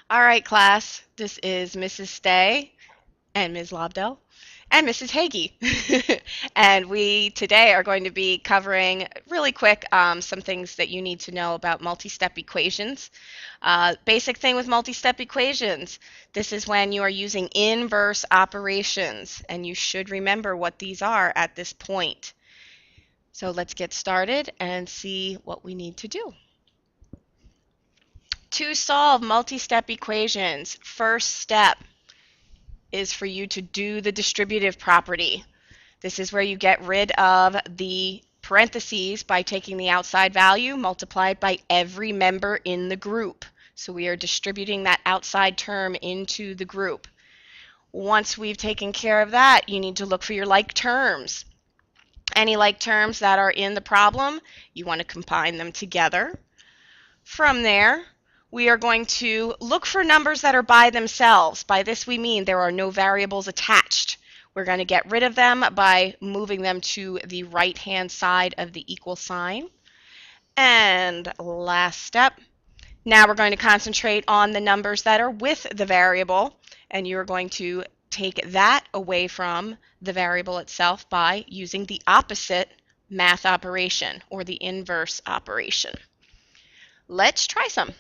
All right, class. This is Mrs. Stay and Ms. Lobdell and Mrs. Hagee. And we today are going to be covering really quick some things that you need to know about multi-step equations. Basic thing with multi-step equations, this is when you are using inverse operations, and you should remember what these are at this point. So let's get started and see what we need to do. To solve multi-step equations, first step is for you to do the distributive property. This is where you get rid of the parentheses by taking the outside value multiplied by every member in the group. So we are distributing that outside term into the group. Once we've taken care of that, you need to look for your like terms. Any like terms that are in the problem, you want to combine them together. From there, we are going to look for numbers that are by themselves. By this we mean there are no variables attached. We're going to get rid of them by moving them to the right-hand side of the equal sign. And last step, now we're going to concentrate on the numbers that are with the variable, and you're going to take that away from the variable itself by using the opposite math operation or the inverse operation. Let's try some.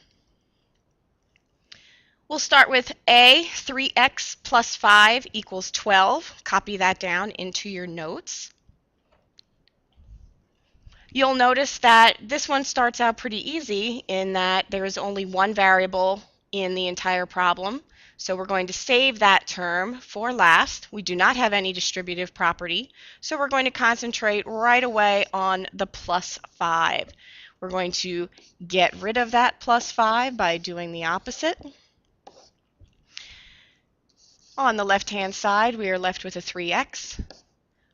We'll start with A, 3x plus 5 equals 12. Copy that down into your notes. You'll notice that this one starts out pretty easy in that there is only one variable in the entire problem. So we're going to save that term for last. We do not have any distributive property, so we're going to concentrate right away on the plus 5. We're going to get rid of that plus 5 by doing the opposite. On the left-hand side, we are left with a 3x.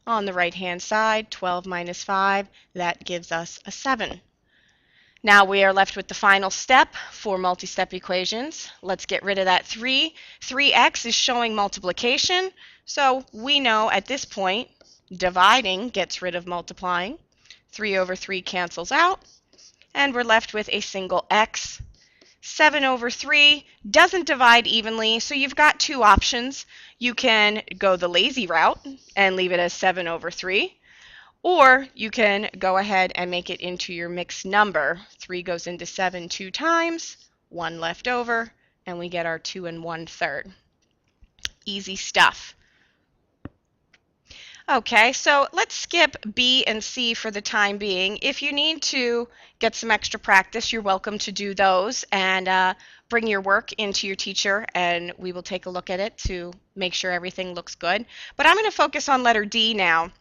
On the right-hand side, 12 minus 5, that gives us a 7. Now we are left with the final step for multi-step equations. Let's get rid of that 3. 3x is showing multiplication, so we know at this point dividing gets rid of multiplying. 3 over 3 cancels out, and we're left with a single x. 7 over 3 doesn't divide evenly, so you've got two options. You can go the lazy route and leave it as 7 over 3, or you can go ahead and make it into your mixed number. 3 goes into 7 two times, 1 left over, and we get our 2 1/3. Easy stuff. Okay, so let's skip B and C for the time being. If you need to get some extra practice, you're welcome to do those and bring your work into your teacher, and we will take a look at it to make sure everything looks good. But I'm going to focus on letter D now.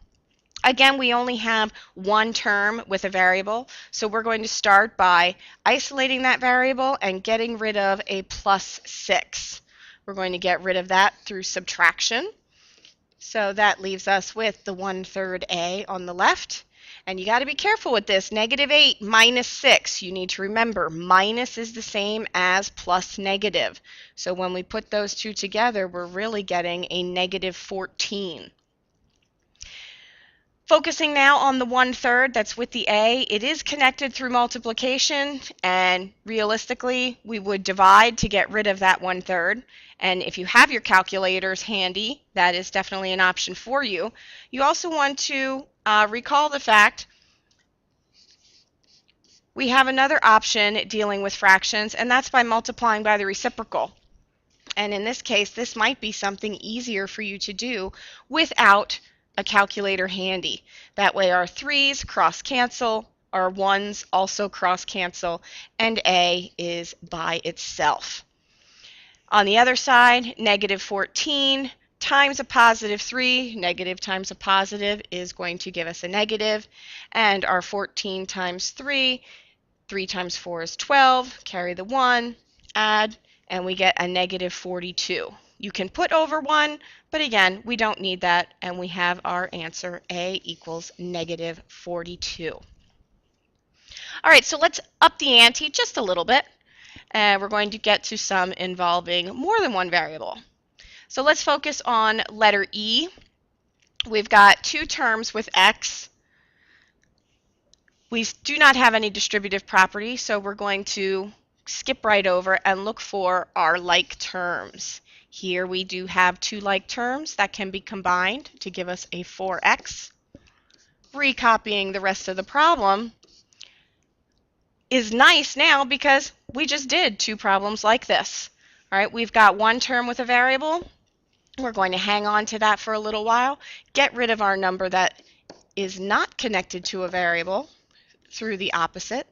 Again, we only have one term with a variable, so we're going to start by isolating that variable and getting rid of a plus 6. We're going to get rid of that through subtraction. So that leaves us with the 1/3 A on the left. And you got to be careful with this. -8 minus 6. You need to remember minus is the same as plus negative. So when we put those two together, we're really getting a -14. Focusing now on the 1/3 that's with the A, it is connected through multiplication, and realistically we would divide to get rid of that 1/3. And if you have your calculators handy, that is definitely an option for you. You also want to recall the fact we have another option dealing with fractions, and that's by multiplying by the reciprocal. And in this case, this might be something easier for you to do without a calculator handy. That way our 3's cross cancel, our 1's also cross cancel, and A is by itself. On the other side, -14 times a positive 3, negative times a positive is going to give us a negative, and our 14 times 3, 3 times 4 is 12, carry the 1, add, and we get a -42. You can put over 1, but again, we don't need that, and we have our answer, A equals -42. All right, so let's up the ante just a little bit, and we're going to get to some involving more than one variable. So let's focus on letter E. We've got two terms with x. We do not have any distributive property, so we're going to skip right over and look for our like terms. Here we do have two like terms that can be combined to give us a 4x. Recopying the rest of the problem is nice now because we just did two problems like this. All right, we've got one term with a variable. We're going to hang on to that for a little while, get rid of our number that is not connected to a variable through the opposite.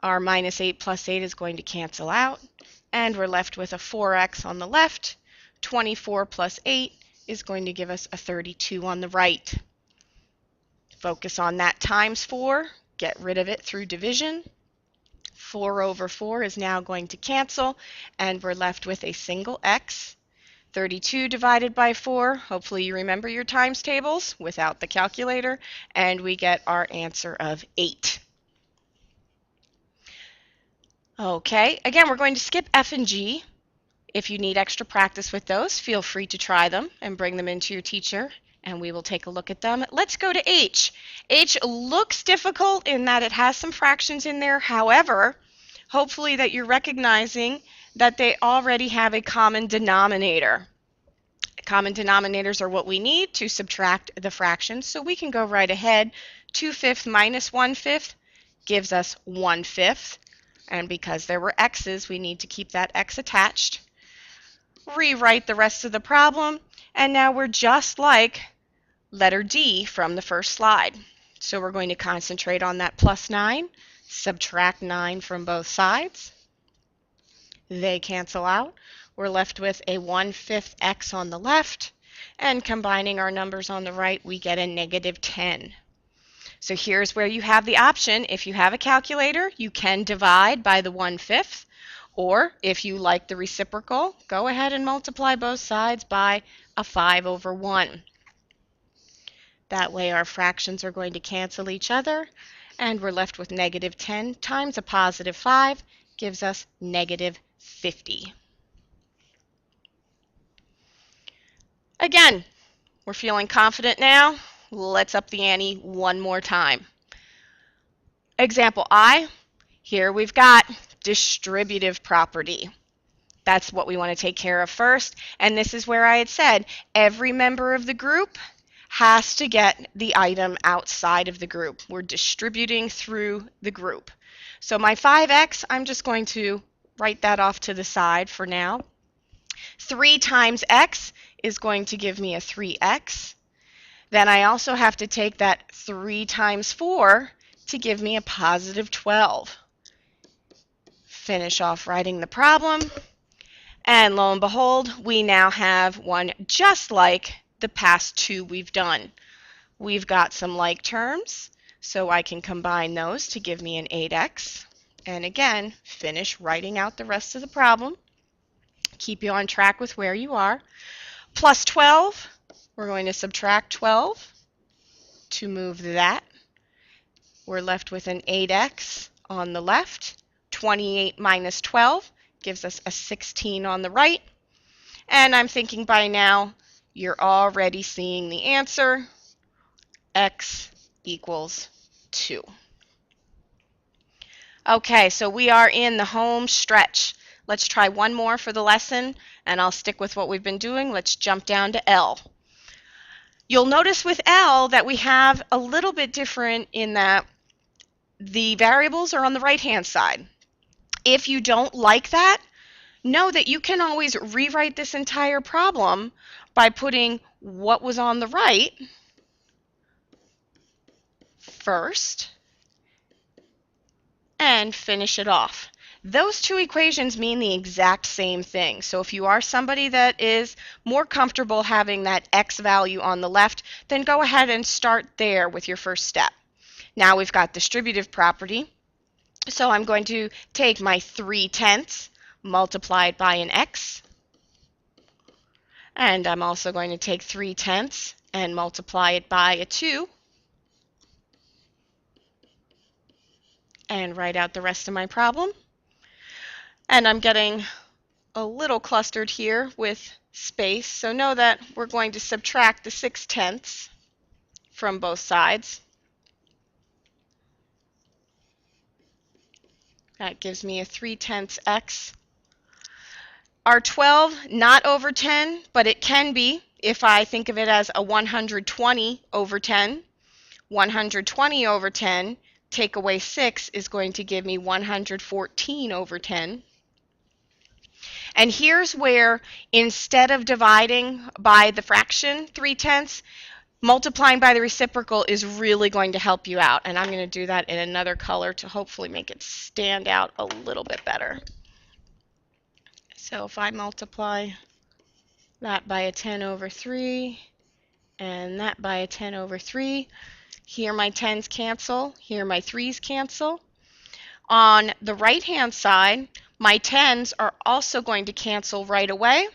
Our minus 8 plus 8 is going to cancel out, and we're left with a 4x on the left. 24 plus 8 is going to give us a 32 on the right. Focus on that times 4, get rid of it through division. 4 over 4 is now going to cancel, and we're left with a single x. 32 divided by 4, hopefully you remember your times tables without the calculator, and we get our answer of 8. Okay, again, we're going to skip F and G. If you need extra practice with those, feel free to try them and bring them into your teacher, and we will take a look at them. Let's go to H. H looks difficult in that it has some fractions in there. However, hopefully that you're recognizing that they already have a common denominator. Common denominators are what we need to subtract the fractions, so we can go right ahead. 2/5 minus 1/5 gives us 1/5. And because there were x's, we need to keep that x attached. Rewrite the rest of the problem, and now we're just like letter D from the first slide. So we're going to concentrate on that plus 9, subtract 9 from both sides. They cancel out. We're left with a 1/5 x on the left, and combining our numbers on the right, we get a negative 10. So here's where you have the option. If you have a calculator, you can divide by the 1/5, or if you like the reciprocal, go ahead and multiply both sides by a 5 over 1. That way our fractions are going to cancel each other, and we're left with negative 10 times a positive 5 gives us negative 50. Again, we're feeling confident now. Let's up the ante one more time. Example I, here we've got distributive property. That's what we want to take care of first. And this is where I had said every member of the group has to get the item outside of the group. We're distributing through the group. So my 5x, I'm just going to write that off to the side for now. 3 times x is going to give me a 3x. Then I also have to take that 3 times 4 to give me a positive 12. Finish off writing the problem, and lo and behold, we now have one just like the past two we've done. We've got some like terms, so I can combine those to give me an 8x. And again, finish writing out the rest of the problem. Keep you on track with where you are. Plus 12, we're going to subtract 12 to move that. We're left with an 8x on the left. 28 minus 12 gives us a 16 on the right. And I'm thinking by now you're already seeing the answer. X equals 2. Okay, so we are in the home stretch. Let's try one more for the lesson, and I'll stick with what we've been doing. Let's jump down to L. You'll notice with L that we have a little bit different in that the variables are on the right-hand side. If you don't like that, know that you can always rewrite this entire problem by putting what was on the right first and finish it off. Those two equations mean the exact same thing. So if you are somebody that is more comfortable having that x value on the left, then go ahead and start there with your first step. Now we've got distributive property. So I'm going to take my 3/10 multiplied by an x. And I'm also going to take 3/10 and multiply it by a 2. And write out the rest of my problem. And I'm getting a little clustered here with space, so know that we're going to subtract the 6/10 from both sides. That gives me a 3/10 x. Our 12, not over 10, but it can be if I think of it as a 120 over 10. 120 over 10, take away 6 is going to give me 114 over 10. And here's where, instead of dividing by the fraction 3/10, multiplying by the reciprocal is really going to help you out. And I'm going to do that in another color to hopefully make it stand out a little bit better. So if I multiply that by a 10 over 3 and that by a 10 over 3, here my 10s cancel, here my 3s cancel. On the right-hand side, my 10s are also going to cancel right away.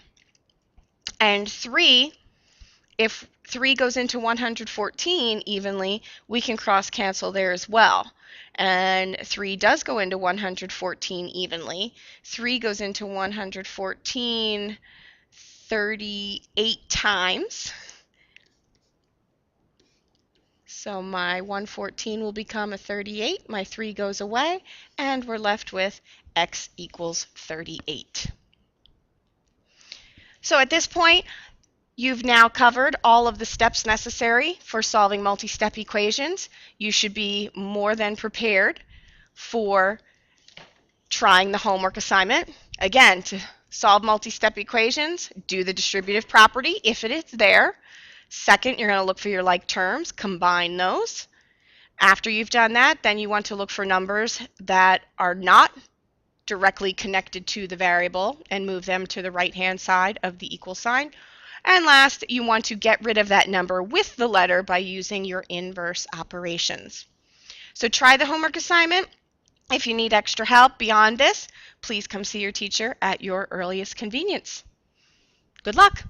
And 3, if 3 goes into 114 evenly, we can cross-cancel there as well. And 3 does go into 114 evenly. 3 goes into 114 38 times. So my 114 will become a 38, my 3 goes away, and we're left with x equals 38. So at this point, you've now covered all of the steps necessary for solving multi-step equations. You should be more than prepared for trying the homework assignment. Again, to solve multi-step equations, do the distributive property if it is there. Second, you're going to look for your like terms, combine those. After you've done that, then you want to look for numbers that are not directly connected to the variable and move them to the right-hand side of the equal sign. And last, you want to get rid of that number with the letter by using your inverse operations. So try the homework assignment. If you need extra help beyond this, please come see your teacher at your earliest convenience. Good luck!